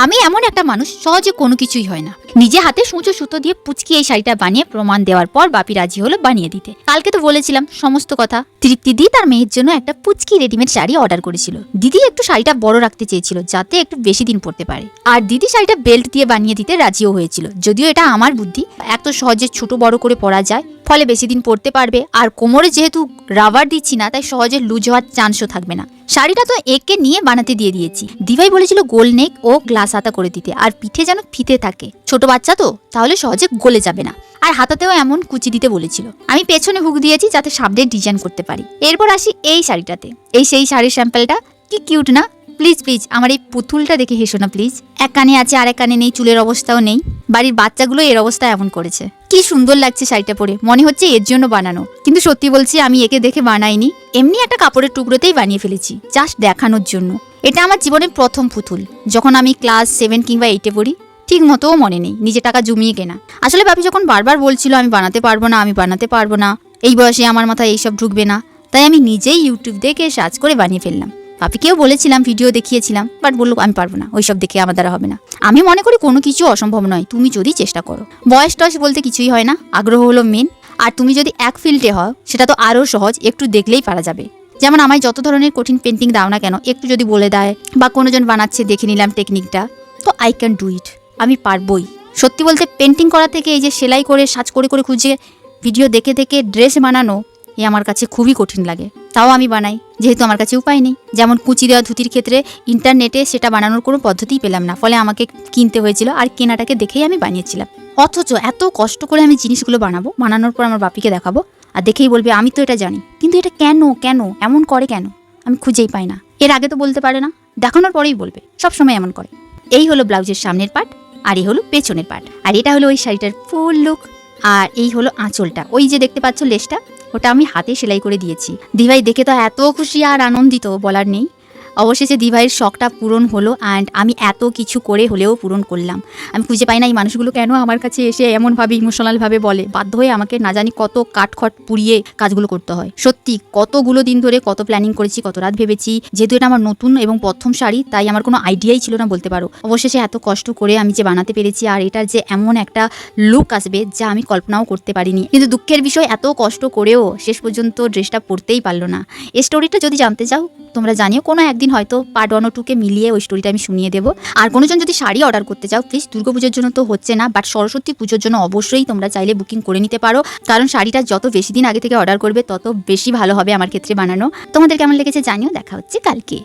আমি এমন একটা মানুষ, সহজে কোনো কিছুই হয় না। নিজে হাতে সূচো সুতো দিয়ে পুচকি এই শাড়িটা বানিয়ে প্রমাণ দেওয়ার পর বাপি রাজি হলো বানিয়ে দিতে। কালকে তো বলেছিলাম সমস্ত কথা। তৃপ্তি দি তার মেয়ের জন্য একটা পুচকি রেডিমেড শাড়ি অর্ডার করেছিল। দিদি একটু শাড়িটা বড় রাখতে চেয়েছিল যাতে একটু বেশি দিন পরতে পারে, আর দিদি শাড়িটা বেল্ট দিয়ে বানিয়ে দিতে রাজিও হয়েছিল। যদিও এটা আমার বুদ্ধি, এত সহজে ছোট বড় করে পরা যায়, ফলে বেশি দিন পরতে পারবে। আর কোমরে যেহেতু রাবার দিচ্ছি না, তাই সহজে লুজ হওয়ার চান্সও থাকবে না। শাড়িটা তো একে নিয়ে বানাতে দিয়ে দিয়েছি। দিভাই বলেছিল গোল নেক ও গ্লাস হাতা করে দিতে, আর পিঠে যেন ফিতে থাকে। ছোট বাচ্চা তো, তাহলে সহজে গলে যাবে না। আর হাতাতেও এমন কুচি দিতে বলেছিল। আমি পেছনে হুক দিয়েছি যাতে সামনে ডিজাইন করতে পারি। এরপর আসি এই শাড়িটাতে। এই সেই শাড়ির স্যাম্পলটা, কি কিউট না? প্লিজ প্লিজ আমার এই পুতুলটা দেখে হেসো না প্লিজ। এক কানে আছে আর এক কানে নেই, চুলের অবস্থাও নেই। বাড়ির বাচ্চাগুলো এর অবস্থা এমন করেছে। কি সুন্দর লাগছে শাড়িটা পরে, মনে হচ্ছে এর জন্য বানানো। কিন্তু সত্যি বলছি, আমি একে দেখে বানাইনি, এমনি একটা কাপড়ের টুকরোতেই বানিয়ে ফেলেছি, জাস্ট দেখানোর জন্য। এটা আমার জীবনের প্রথম পুতুল। যখন আমি ক্লাস 7 কিংবা 8-এ পড়ি, ঠিক মতোও মনে নেই, নিজে টাকা জমিয়ে কেনা। আসলে বাপি যখন বারবার বলছিল আমি বানাতে পারবো না, আমি বানাতে পারবো না, এই বয়সে আমার মাথায় এইসব ঢুকবে না, তাই আমি নিজেই ইউটিউব দেখে সার্চ করে বানিয়ে ফেললাম। বাপিকেও বলেছিলাম, ভিডিও দেখিয়েছিলাম, বাট বললো আমি পারবো না, ওইসব দেখে আমার দ্বারা হবে না। আমি মনে করি কোনো কিছু অসম্ভব নয়, তুমি যদি চেষ্টা করো। বয়স টয়স বলতে কিছুই হয় না, আগ্রহ হলো মেন। আর তুমি যদি এক ফিল্ডে হও, সেটা তো আরও সহজ, একটু দেখলেই পারা যাবে। যেমন আমায় যত ধরনের কঠিন পেন্টিং দাও না কেন, একটু যদি বলে দেয় বা কোনোজন বানাচ্ছে দেখে নিলাম টেকনিকটা, তো আই ক্যান ডু ইট, আমি পারবই। সত্যি বলতে পেন্টিং করা থেকে এই যে সেলাই করে সার্চ করে করে খুঁজে ভিডিও দেখে দেখে ড্রেস বানানো, এ আমার কাছে খুবই কঠিন লাগে। তাও আমি বানাই, যেহেতু আমার কাছে উপায় নেই। যেমন কুচি দেওয়া ধুতির ক্ষেত্রে ইন্টারনেটে সেটা বানানোর কোনো পদ্ধতিই পেলাম না, ফলে আমাকে কিনতে হয়েছিল, আর কেনাটাকে দেখেই আমি বানিয়েছিলাম। অথচ এত কষ্ট করে আমি জিনিসগুলো বানাবো, বানানোর পর আমার বাপিকে দেখাবো, আর দেখেই বলবে আমি তো এটা জানি, কিন্তু এটা কেন কেন এমন করে কেন, আমি খুঁজেই পাই না। এর আগে তো বলতে পারে না, দেখানোর পরেই বলবে, সবসময় এমন করে। এই হলো ব্লাউজের সামনের পার্ট, আর এই হলো পেছনের পার্ট, আর এটা হলো ওই শাড়িটার ফুল লুক। আর এই হলো আঁচলটা, ওই যে দেখতে পাচ্ছ লেসটা, ওটা আমি হাতে সেলাই করে দিয়েছি। দিভাই দেখে তো এত খুশি আর আনন্দিত, বলার নেই। অবশেষে দিভাইয়ের শখটা পূরণ হলো, অ্যান্ড আমি এত কিছু করে হলেও পূরণ করলাম। আমি খুঁজে পাই না এই মানুষগুলো কেন আমার কাছে এসে এমনভাবে ইমোশনালভাবে বলে। বাধ্য হয়ে আমাকে না জানি কত কাঠখট পুড়িয়ে কাজগুলো করতে হয়। সত্যি কতগুলো দিন ধরে কত প্ল্যানিং করেছি, কত রাত ভেবেছি। যেহেতু এটা আমার নতুন এবং প্রথম শাড়ি, তাই আমার কোনো আইডিয়াই ছিল না বলতে পারো। অবশেষে এত কষ্ট করে আমি যে বানাতে পেরেছি, আর এটার যে এমন একটা লুক আসবে যা আমি কল্পনাও করতে পারিনি। কিন্তু দুঃখের বিষয়, এত কষ্ট করেও শেষ পর্যন্ত ড্রেসটা পরতেই পারলো না। এই স্টোরিটা যদি জানতে চাও তোমরা জানিও, কোনো একদিন হয়তো পার্ট 1 ও 2-কে মিলিয়ে ওই স্টোরিটা আমি শুনিয়ে দেবো। আর কোনোজন যদি শাড়ি অর্ডার করতে চাও, প্লিজ দুর্গাপুজোর জন্য তো হচ্ছে না, বাট সরস্বতী পুজোর জন্য অবশ্যই তোমরা চাইলে বুকিং করে নিতে পারো। কারণ শাড়িটা যত বেশি দিন আগে থেকে অর্ডার করবে, তত বেশি ভালো হবে আমার ক্ষেত্রে বানানো। তোমাদের কেমন লেগেছে জানিও, দেখা হচ্ছে কালকে।